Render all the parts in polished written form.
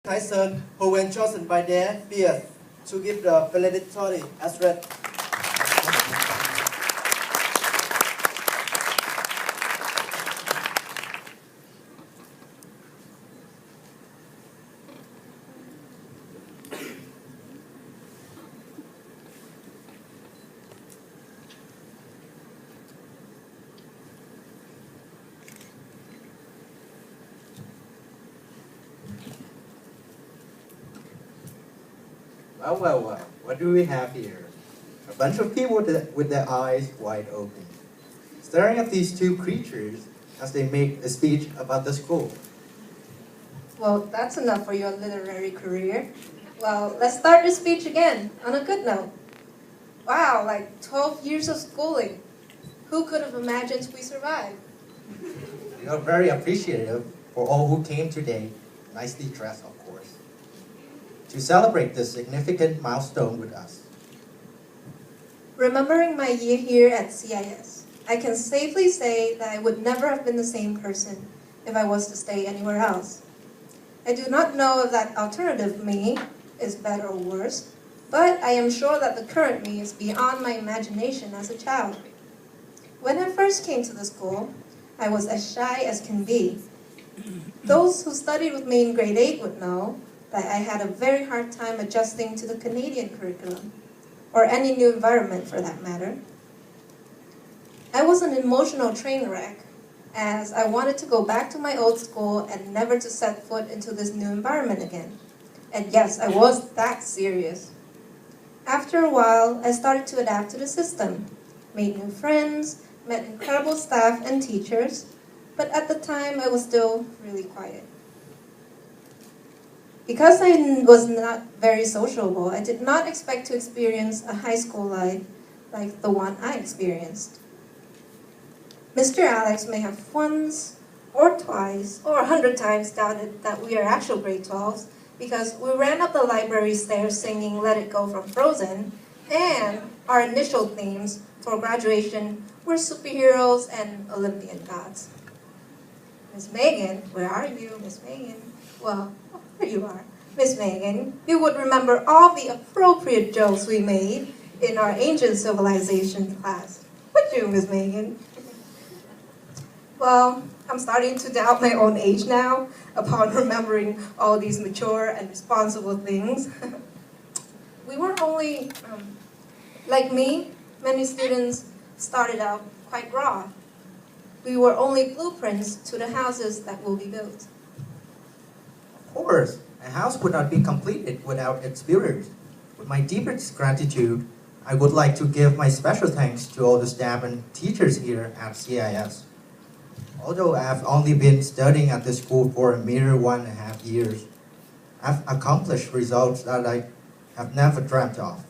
Tyson, who were chosen by their peers to give the valedictory address. Well, what do we have here? A bunch of people with their eyes wide open, staring at these two creatures as they make a speech about the school. Well, that's enough for your literary career. Well, let's start the speech again, on a good note. Wow, like 12 years of schooling. Who could have imagined we survived? We are very appreciative for all who came today, nicely dressed of course, to celebrate this significant milestone with us. Remembering my year here at CIS, I can safely say that I would never have been the same person if I was to stay anywhere else. I do not know if that alternative me is better or worse, but I am sure that the current me is beyond my imagination as a child. When I first came to the school, I was as shy as can be. Those who studied with me in grade 8 would know that I had a very hard time adjusting to the Canadian curriculum, or any new environment for that matter. I was an emotional train wreck, as I wanted to go back to my old school and never to set foot into this new environment again. And yes, I was that serious. After a while, I started to adapt to the system, made new friends, met incredible staff and teachers, but at the time I was still really quiet. Because I was not very sociable, I did not expect to experience a high school life like the one I experienced. Mr. Alex may have once, or twice, or 100 times doubted that we are actual grade 12s because we ran up the library stairs singing Let It Go from Frozen, and our initial themes for graduation were superheroes and Olympian gods. Miss Megan, where are you, Miss Megan? Well, there you are. Miss Megan, you would remember all the appropriate jokes we made in our ancient civilization class. Would you, Miss Megan? Well, I'm starting to doubt my own age now upon remembering all these mature and responsible things. We were only, like me, many students started out quite raw. We were only blueprints to the houses that will be built. Of course, a house would not be completed without its builders. With my deepest gratitude, I would like to give my special thanks to all the staff and teachers here at CIS. Although I have only been studying at this school for a mere 1.5 years, I've accomplished results that I have never dreamt of.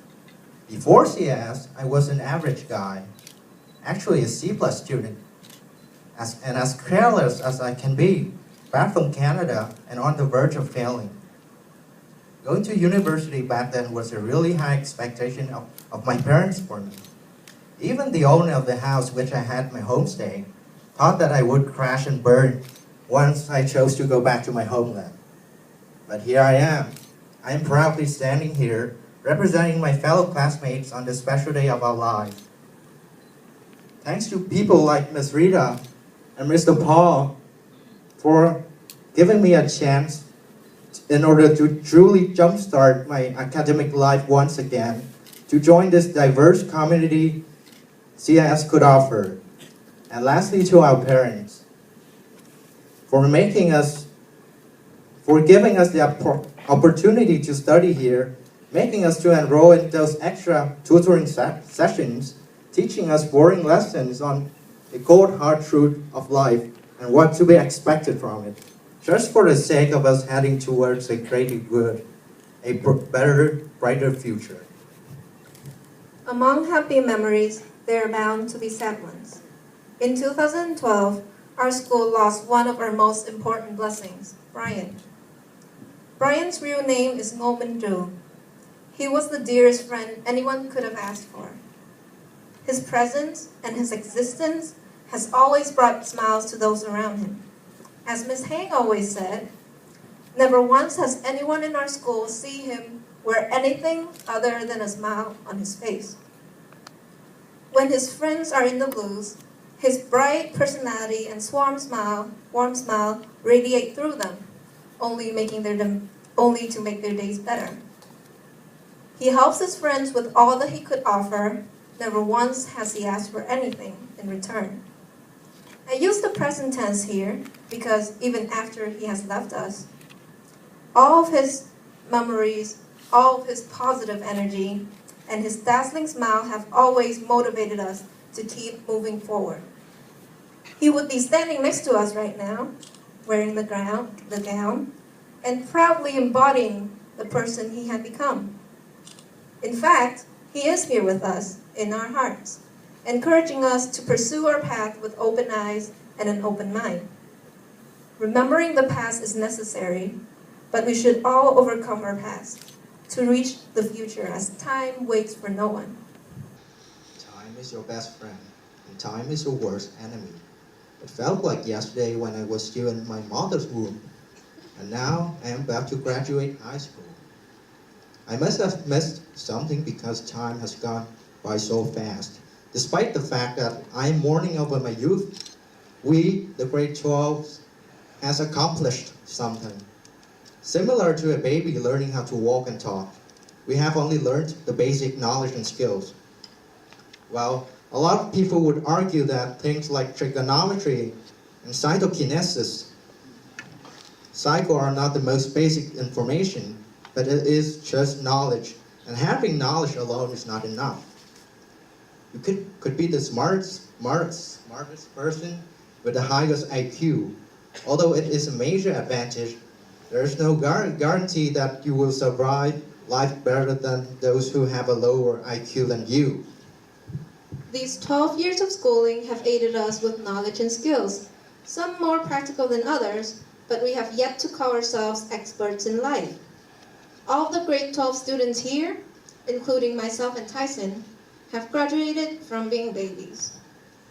Before CIS, I was an average guy, actually a C+ student, and as careless as I can be, back from Canada and on the verge of failing. Going to university back then was a really high expectation of my parents for me. Even the owner of the house which I had my homestay thought that I would crash and burn once I chose to go back to my homeland. But here I am. I am proudly standing here, representing my fellow classmates on this special day of our lives. Thanks to people like Ms. Rita and Mr. Paul for giving me a chance in order to truly jumpstart my academic life once again, to join this diverse community CIS could offer. And lastly, to our parents, for giving us the opportunity to study here, making us to enroll in those extra tutoring sessions, teaching us boring lessons on the cold hard truth of life and what to be expected from it, just for the sake of us heading towards a greater good, a better, brighter future. Among happy memories, there are bound to be sad ones. In 2012, our school lost one of our most important blessings, Brian. Brian's real name is Ngô Jo. He was the dearest friend anyone could have asked for. His presence and his existence has always brought smiles to those around him. As Miss Hang always said, Never once has anyone in our school seen him wear anything other than a smile on his face. When his friends are in the blues, his bright personality and warm smile radiate through them, only to make their days better. He helps his friends with all that he could offer. Never once has he asked for anything in return. I use the present tense here because even after he has left us, all of his memories, all of his positive energy, and his dazzling smile have always motivated us to keep moving forward. He would be standing next to us right now, wearing the gown, and proudly embodying the person he had become. In fact, he is here with us in our hearts, encouraging us to pursue our path with open eyes and an open mind. Remembering the past is necessary, but we should all overcome our past to reach the future as time waits for no one. Time is your best friend, and time is your worst enemy. It felt like yesterday when I was still in my mother's womb, and now I am about to graduate high school. I must have missed something because time has gone by so fast. Despite the fact that I am mourning over my youth, we, the grade 12s, has accomplished something. Similar to a baby learning how to walk and talk, we have only learned the basic knowledge and skills. Well, a lot of people would argue that things like trigonometry and cytokinesis, psycho are not the most basic information, but it is just knowledge, and having knowledge alone is not enough. You could be the smartest person with the highest IQ. Although it is a major advantage, there is no guarantee that you will survive life better than those who have a lower IQ than you. These 12 years of schooling have aided us with knowledge and skills, some more practical than others, but we have yet to call ourselves experts in life. All the grade 12 students here, including myself and Tyson, have graduated from being babies.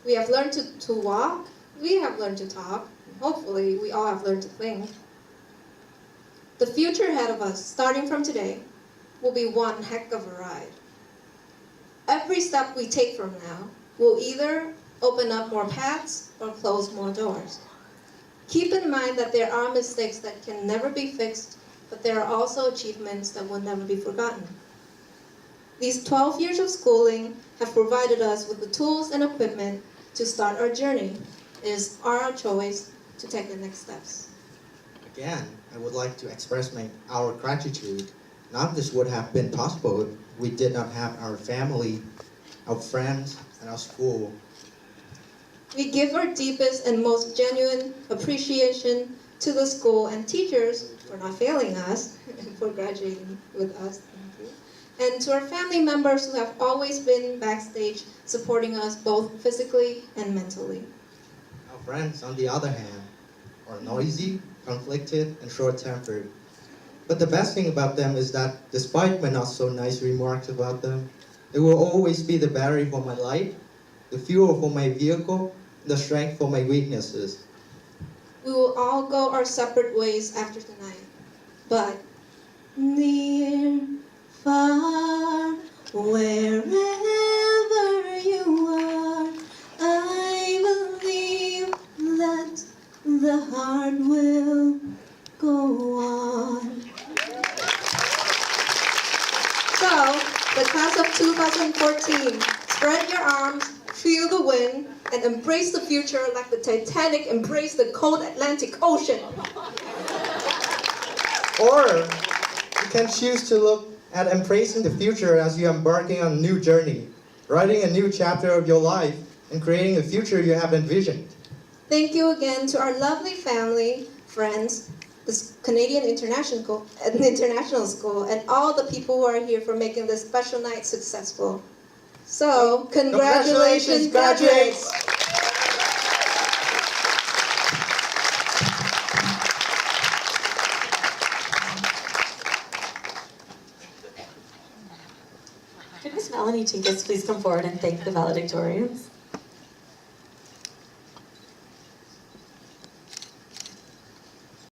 We have learned to walk, we have learned to talk, hopefully we all have learned to think. The future ahead of us, starting from today, will be one heck of a ride. Every step we take from now will either open up more paths or close more doors. Keep in mind that there are mistakes that can never be fixed, but there are also achievements that will never be forgotten. These 12 years of schooling have provided us with the tools and equipment to start our journey. It is our choice to take the next steps. Again, I would like to express our gratitude. None of this would have been possible if we did not have our family, our friends, and our school. We give our deepest and most genuine appreciation to the school and teachers for not failing us, and for graduating with us, thank you. And to our family members who have always been backstage supporting us both physically and mentally. Our friends, on the other hand, are noisy, conflicted, and short-tempered. But the best thing about them is that despite my not so nice remarks about them, they will always be the battery for my light, the fuel for my vehicle, the strength for my weaknesses. We will all go our separate ways after tonight, but near, far, wherever you are, I believe that the heart will go on. So, the class of 2014, spread your arms, feel the wind, and embrace the future like the Titanic embraced the cold Atlantic Ocean. Or you can choose to look at embracing the future as you are embarking on a new journey, writing a new chapter of your life, and creating a future you have envisioned. Thank you again to our lovely family, friends, the Canadian International School, and all the people who are here for making this special night successful. So, congratulations, graduates! Could Miss Melanie Tinkus please come forward and thank the valedictorians?